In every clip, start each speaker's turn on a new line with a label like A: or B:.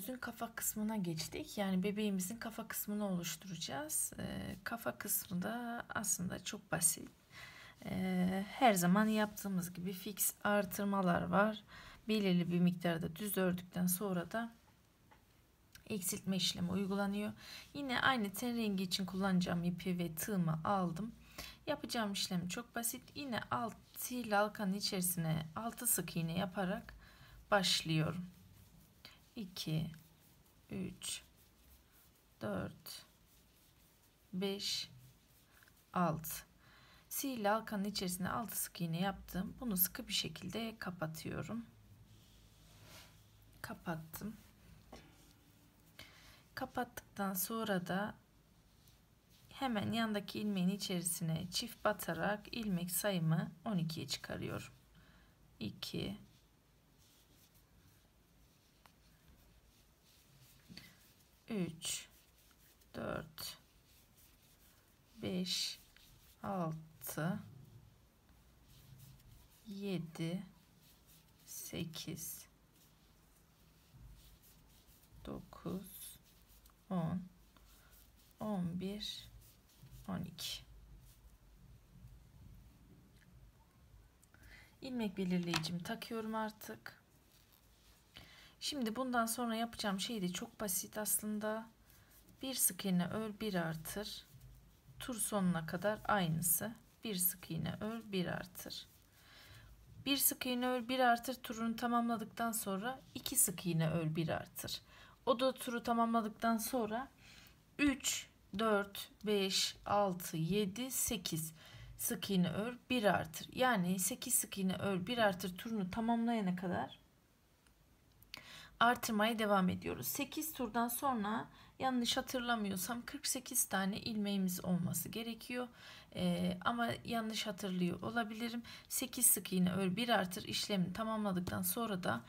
A: örgümüzün kafa kısmına geçtik. Yani bebeğimizin kafa kısmını oluşturacağız. Kafa kısmı da aslında çok basit. Her zaman yaptığımız gibi fix artırmalar var. Belirli bir miktarda düz ördükten sonra da eksiltme işlemi uygulanıyor. Yine aynı ten rengi için kullanacağım ipi ve tığımı aldım. Yapacağım işlem çok basit. Yine altı halkanın içerisine 6 sık iğne yaparak başlıyorum. 2, 3, 4, 5, 6. Sihirli halkanın içerisine 6 sık iğne yaptım. Bunu sıkı bir şekilde kapatıyorum. Kapattım. Kapattıktan sonra da hemen yandaki ilmeğin içerisine çift batarak ilmek sayımı 12'ye çıkarıyorum. 2, 3, 4, 5, 6, 7, 8, 9, 10, 11, 12. İlmek belirleyicimi takıyorum artık. Şimdi bundan sonra yapacağım şey de çok basit aslında. Bir sık iğne ör, bir artır. Tur sonuna kadar aynısı. Bir sık iğne ör, bir artır. Bir sık iğne ör, bir artır turunu tamamladıktan sonra 2 sık iğne ör, bir artır. O da turu tamamladıktan sonra 3, 4, 5, 6, 7, 8 sık iğne ör, bir artır. Yani 8 sık iğne ör, bir artır turunu tamamlayana kadar artırmaya devam ediyoruz. 8 turdan sonra yanlış hatırlamıyorsam 48 tane ilmeğimiz olması gerekiyor. Ama yanlış hatırlıyor olabilirim. 8 sık iğne ör, bir artır işlemini tamamladıktan sonra da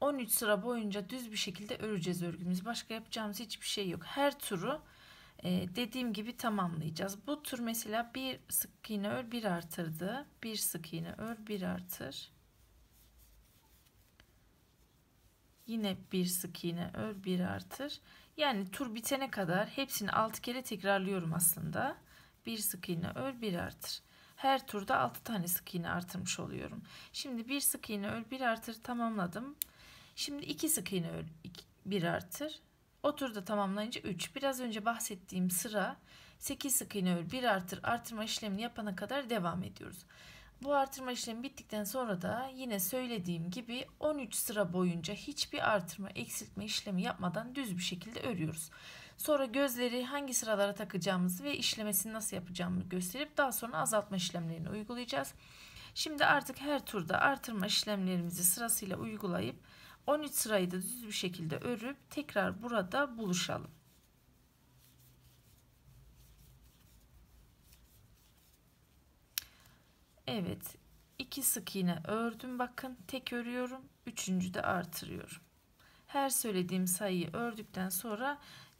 A: 13 sıra boyunca düz bir şekilde öreceğiz örgümüzü. Başka yapacağımız hiçbir şey yok. Her turu dediğim gibi tamamlayacağız. Bu tur mesela bir sık iğne ör, bir artırdı. Bir sık iğne ör, bir artır. Yine bir sık iğne ör, bir artır. Yani tur bitene kadar hepsini 6 kere tekrarlıyorum aslında. Bir sık iğne ör, bir artır. Her turda 6 tane sık iğne artırmış oluyorum. Şimdi bir sık iğne ör, bir artır tamamladım. Şimdi 2 sık iğne ör, bir artır. O turda tamamlayınca 3. Biraz önce bahsettiğim sıra 8 sık iğne ör, bir artır artırma işlemini yapana kadar devam ediyoruz. Bu artırma işlemi bittikten sonra da yine söylediğim gibi 13 sıra boyunca hiçbir artırma eksiltme işlemi yapmadan düz bir şekilde örüyoruz. Sonra gözleri hangi sıralara takacağımızı ve işlemesini nasıl yapacağımızı gösterip daha sonra azaltma işlemlerini uygulayacağız. Şimdi artık her turda artırma işlemlerimizi sırasıyla uygulayıp 13 sırayı da düz bir şekilde örüp tekrar burada buluşalım. Evet, 2 sık iğne ördüm, bakın tek örüyorum, üçüncü de artırıyorum. Her söylediğim sayıyı ördükten sonra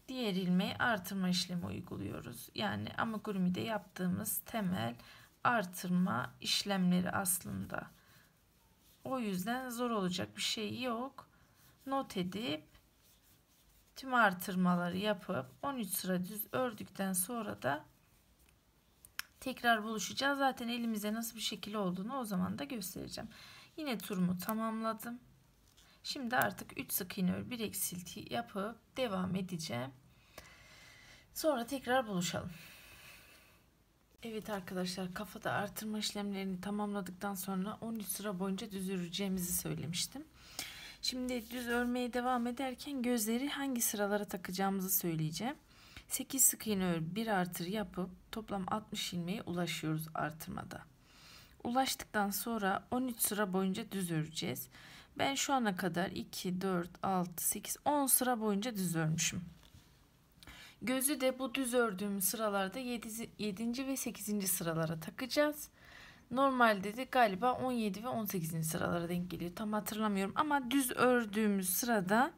A: diğer ilmeği artırma işlemi uyguluyoruz. Yani amigurumi'de yaptığımız temel artırma işlemleri aslında. O yüzden zor olacak bir şey yok. Not edip tüm artırmaları yapıp 13 sıra düz ördükten sonra da tekrar buluşacağız. Zaten elimize nasıl bir şekil olduğunu o zaman da göstereceğim. Yine turumu tamamladım. Şimdi artık 3 sık iğne ör, bir eksilti yapıp devam edeceğim. Sonra tekrar buluşalım. Evet arkadaşlar, kafada artırma işlemlerini tamamladıktan sonra 13 sıra boyunca düz öreceğimizi söylemiştim. Şimdi düz örmeye devam ederken gözleri hangi sıralara takacağımızı söyleyeceğim. 8 sık iğne ör, bir artır yapıp toplam 60 ilmeğe ulaşıyoruz artırmada. Ulaştıktan sonra 13 sıra boyunca düz öreceğiz. Ben şu ana kadar 2, 4, 6, 8, 10 sıra boyunca düz örmüşüm. Gözü de bu düz ördüğümüz sıralarda 7. ve 8. sıralara takacağız. Normalde de galiba 17 ve 18. sıralara denk geliyor. Tam hatırlamıyorum ama düz ördüğümüz sırada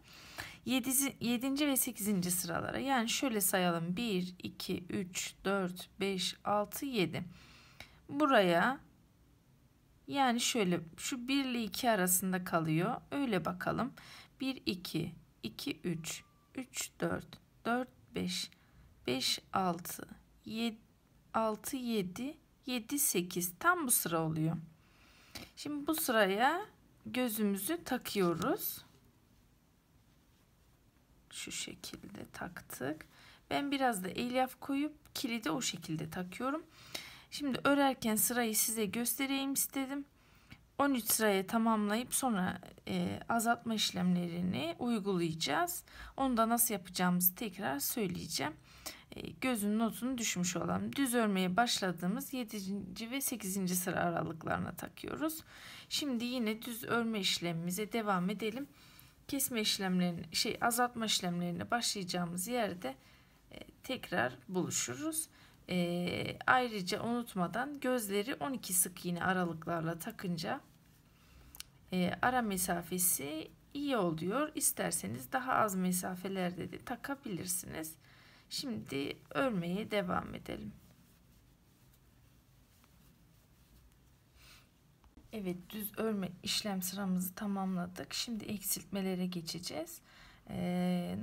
A: 7. ve 8. sıralara, yani şöyle sayalım: 1, 2, 3, 4, 5, 6, 7. Buraya, yani şöyle şu 1 ile 2 arasında kalıyor. Öyle bakalım. 1, 2, 2 3 3 4 4 5 5 6 7 6 7 7 8 tam bu sıra oluyor. Şimdi bu sıraya gözümüzü takıyoruz. Şu şekilde taktık. Ben biraz da elyaf koyup kilidi o şekilde takıyorum. Şimdi örerken sırayı size göstereyim istedim. 13 sırayı tamamlayıp sonra azaltma işlemlerini uygulayacağız. Onu da nasıl yapacağımızı tekrar söyleyeceğim. Gözün notunu düşmüş olalım. Düz örmeye başladığımız 7. ve 8. sıra aralıklarına takıyoruz. Şimdi yine düz örme işlemimize devam edelim. Kesme işlemlerini, azaltma işlemlerine başlayacağımız yerde tekrar buluşuruz. Ayrıca unutmadan gözleri 12 sık iğne aralıklarla takınca ara mesafesi iyi oluyor. İsterseniz daha az mesafelerde de takabilirsiniz. Şimdi örmeye devam edelim. Evet, düz örme işlem sıramızı tamamladık. Şimdi eksiltmelere geçeceğiz.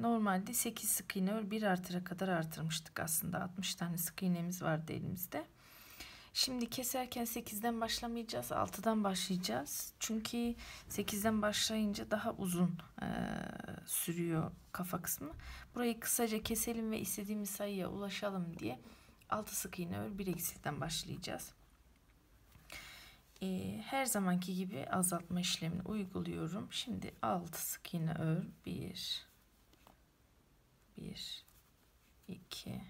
A: Normalde 8 sık iğne ör 1 artıra kadar artırmıştık aslında. 60 tane sık iğnemiz vardı elimizde. Şimdi keserken 8'den başlamayacağız, 6'dan başlayacağız. Çünkü 8'den başlayınca daha uzun sürüyor kafa kısmı. Burayı kısaca keselim ve istediğimiz sayıya ulaşalım diye 6 sık iğne ör 1 eksiltten başlayacağız. Her zamanki gibi azaltma işlemini uyguluyorum. Şimdi 6 sık iğne ör 1 2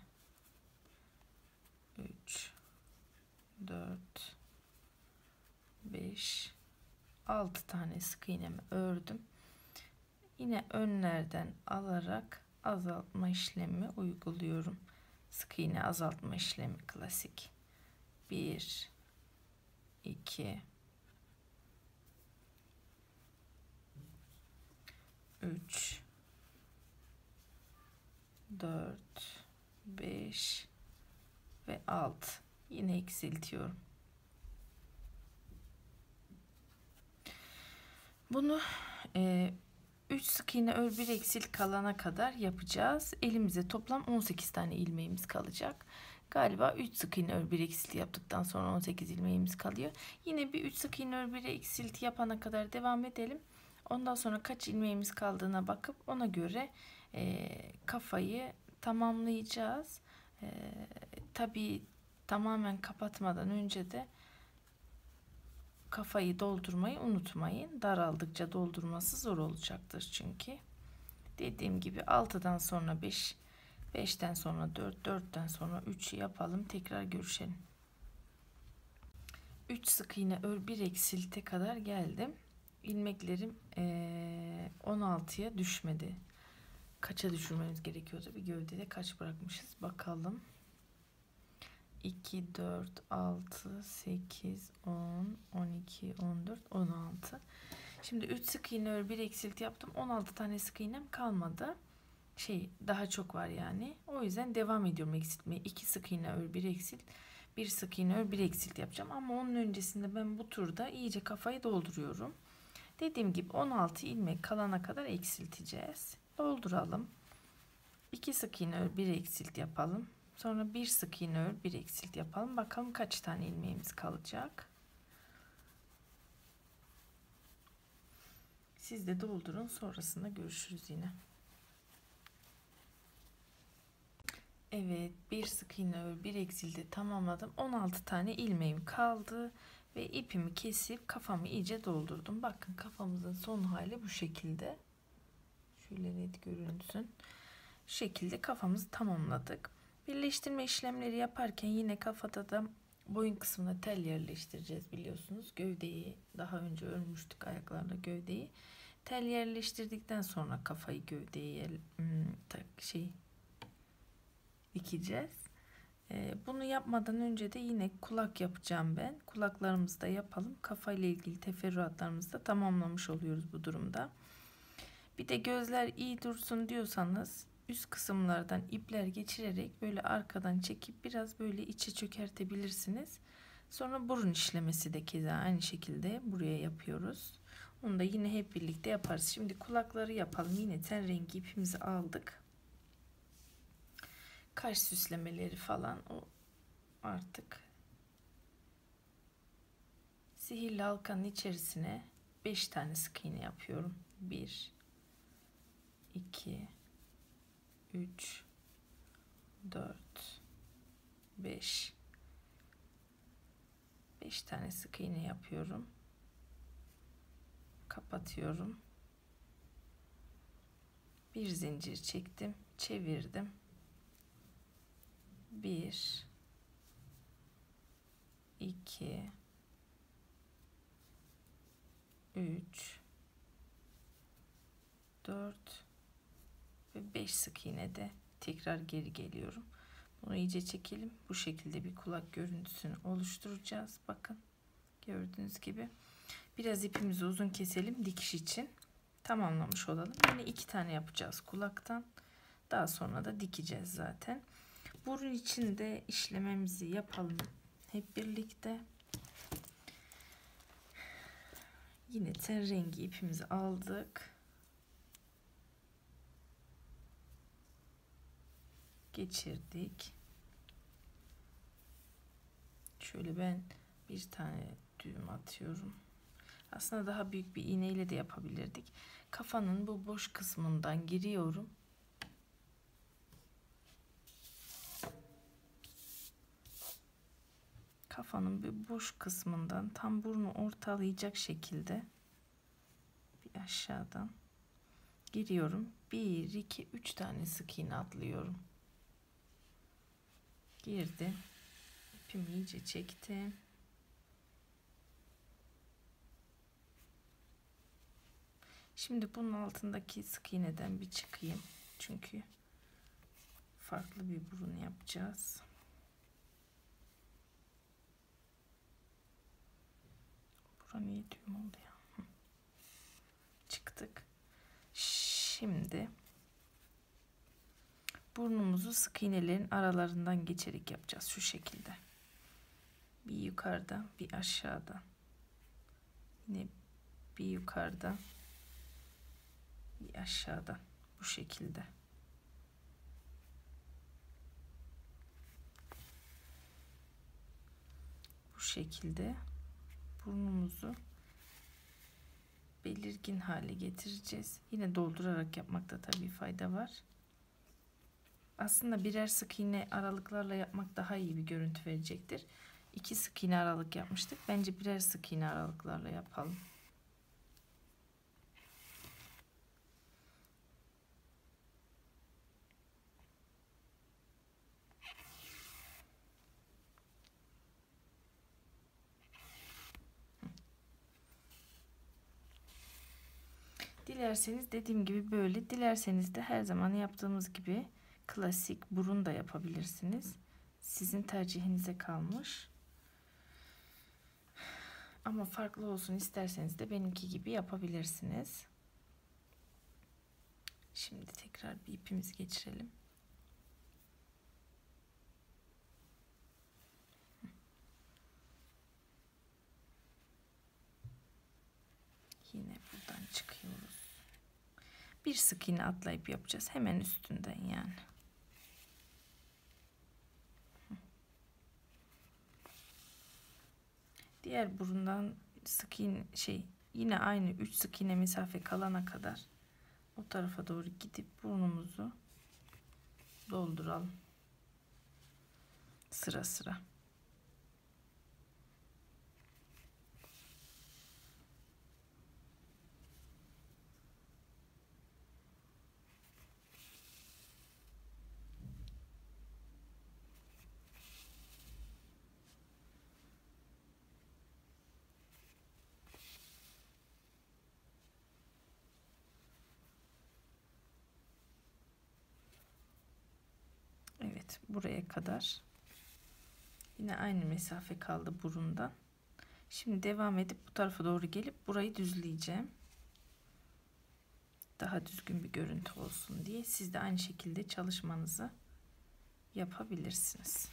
A: 3 4 5 6 tane sık iğnemi ördüm. Yine önlerden alarak azaltma işlemi uyguluyorum. Sık iğne azaltma işlemi klasik. 1 2 3 4 5 ve 6. Yine eksiltiyorum. Bunu 3 sık iğne ör 1 eksilt kalana kadar yapacağız. Elimize toplam 18 tane ilmeğimiz kalacak. Galiba 3 sık iğne ör 1 eksilt yaptıktan sonra 18 ilmeğimiz kalıyor. Yine bir 3 sık iğne ör 1 eksilt yapana kadar devam edelim. Ondan sonra kaç ilmeğimiz kaldığına bakıp ona göre kafayı tamamlayacağız. Tabii tamamen kapatmadan önce de kafayı doldurmayı unutmayın. Daraldıkça doldurması zor olacaktır çünkü. Dediğim gibi 6'dan sonra 5, 5'ten sonra 4, 4'ten sonra 3 yapalım. Tekrar görüşelim. 3 sık iğne ör 1 eksilte kadar geldim. İlmeklerim 16'ya düşmedi. Kaça düşürmemiz gerekiyordu? Bir gövdede kaç bırakmışız bakalım. 2, 4, 6, 8, 10, 12, 14, 16. Şimdi 3 sık iğne ör 1 eksilt yaptım. 16 tane sık iğnem kalmadı. Daha çok var yani. O yüzden devam ediyorum eksiltmeye. 2 sık iğne ör 1 eksilt. 1 sık iğne ör 1 eksilt yapacağım. Ama onun öncesinde ben bu turda iyice kafayı dolduruyorum. Dediğim gibi 16 ilmek kalana kadar eksilteceğiz. Dolduralım. 2 sık iğne ör 1 eksilt yapalım. Sonra 1 sık iğne ör 1 eksilt yapalım. Bakalım kaç tane ilmeğimiz kalacak. Siz de doldurun. Sonrasında görüşürüz yine. Evet, 1 sık iğne ör 1 eksilti tamamladım. 16 tane ilmeğim kaldı ve ipimi kesip kafamı iyice doldurdum. Bakın kafamızın son hali bu şekilde. Şöyle net görünsün. Şu şekilde kafamızı tamamladık. Birleştirme işlemleri yaparken yine kafada da boyun kısmına tel yerleştireceğiz biliyorsunuz. Gövdeyi daha önce örmüştük, ayaklarla gövdeyi. Tel yerleştirdikten sonra kafayı gövdeye dikeceğiz. Bunu yapmadan önce de yine kulak yapacağım ben. Kulaklarımızı da yapalım. Kafayla ilgili teferruatlarımızı da tamamlamış oluyoruz bu durumda. Bir de gözler iyi dursun diyorsanız üst kısımlardan ipler geçirerek böyle arkadan çekip biraz böyle içe çökertebilirsiniz. Sonra burun işlemesi de keza aynı şekilde buraya yapıyoruz. Onu da yine hep birlikte yaparız. Şimdi kulakları yapalım. Yine ten rengi ipimizi aldık. Kaş süslemeleri falan o artık. Sihirli halkanın içerisine 5 tane sık iğne yapıyorum. 1 2 3 4 5 tane sık iğne yapıyorum. Kapatıyorum. Bir zincir çektim, çevirdim. 1 2 3 4 ve 5 sık iğne de tekrar geri geliyorum. Bunu iyice çekelim. Bu şekilde bir kulak görüntüsünü oluşturacağız. Bakın gördüğünüz gibi. Biraz ipimizi uzun keselim dikiş için. Tamamlamış olalım. Yine 2 tane yapacağız kulaktan. Daha sonra da dikeceğiz zaten. Burun için de işlememizi yapalım hep birlikte. Yine ten rengi ipimizi aldık. Geçirdik. Şöyle ben bir tane düğüm atıyorum. Aslında daha büyük bir iğneyle de yapabilirdik. Kafanın bu boş kısmından giriyorum. Kafanın bir boş kısmından tam burnu ortalayacak şekilde bir aşağıdan giriyorum. 1 2 3 tane sık iğne atlıyorum. Girdim. İpimi iyice çektim. Şimdi bunun altındaki sık iğneden bir çıkayım. Çünkü farklı bir burun yapacağız. Bura niye düğüm oldu ya? Çıktık. Şimdi burnumuzu sık iğnelerin aralarından geçerek yapacağız. Şu şekilde. Bir yukarıda, bir aşağıda. Yine bir yukarıda, bir aşağıda. Bu şekilde. Bu şekilde burnumuzu belirgin hale getireceğiz. Yine doldurarak yapmakta tabii fayda var. Aslında birer sık iğne aralıklarla yapmak daha iyi bir görüntü verecektir. 2 sık iğne aralık yapmıştık. Bence birer sık iğne aralıklarla yapalım. Dilerseniz dediğim gibi böyle, dilerseniz de her zaman yaptığımız gibi klasik burun da yapabilirsiniz. Sizin tercihinize kalmış. Ama farklı olsun isterseniz de benimki gibi yapabilirsiniz. Şimdi tekrar bir ipimizi geçirelim. Yine buradan çıkıyoruz. Bir sık iğne atlayıp yapacağız. Hemen üstünden yani. Diğer burundan sık iğne yine aynı 3 sık iğne mesafe kalana kadar o tarafa doğru gidip burnumuzu dolduralım. Sıra sıra. Evet, buraya kadar. Yine aynı mesafe kaldı burundan. Şimdi devam edip bu tarafa doğru gelip burayı düzleyeceğim. Daha düzgün bir görüntü olsun diye siz de aynı şekilde çalışmanızı yapabilirsiniz.